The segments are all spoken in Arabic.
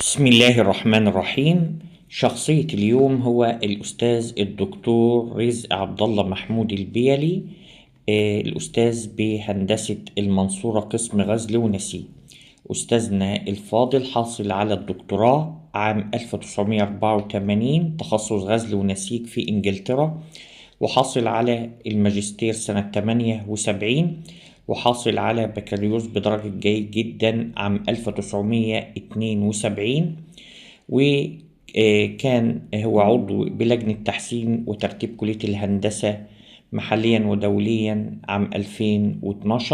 بسم الله الرحمن الرحيم. شخصية اليوم هو الأستاذ الدكتور رزق عبد الله محمود البيلي. الأستاذ بهندسة المنصورة قسم غزل ونسيج. أستاذنا الفاضل حاصل على الدكتوراه عام 1984 تخصص غزل ونسيج في إنجلترا، وحاصل على الماجستير سنة 78، وحاصل على بكالوريوس بدرجة جيد جدا عام 1972. وكان هو عضو بلجنة تحسين وترتيب كلية الهندسة محليا ودوليا عام 2012،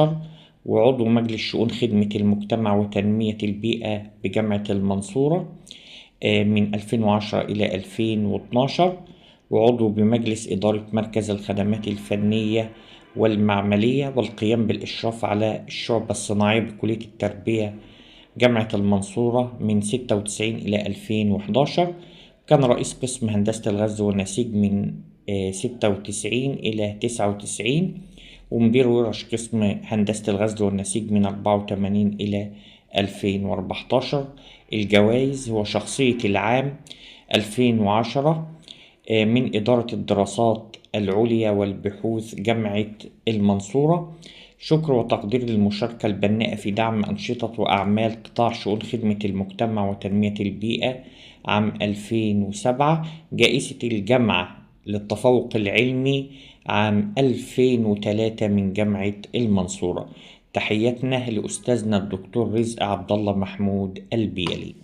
وعضو مجلس شؤون خدمة المجتمع وتنمية البيئة بجامعة المنصورة من 2010 إلى 2012، وعضو بمجلس إدارة مركز الخدمات الفنية والمعملية والقيام بالإشراف على الشعبة الصناعية بكلية التربية جامعة المنصورة من 96 إلى 2011. كان رئيس قسم هندسة الغزل والنسيج من 96 إلى 99، ومدير ورش قسم هندسة الغزل والنسيج من 84 إلى 2014. الجوائز: هو شخصية العام 2010 من إدارة الدراسات العليا والبحوث جامعة المنصورة. شكر وتقدير للمشاركة البناءة في دعم أنشطة وأعمال قطاع شؤون خدمة المجتمع وتنمية البيئة عام 2007. جائزة الجامعة للتفوق العلمي عام 2003 من جامعة المنصورة. تحياتنا لأستاذنا الدكتور رزق عبد الله محمود البيلي.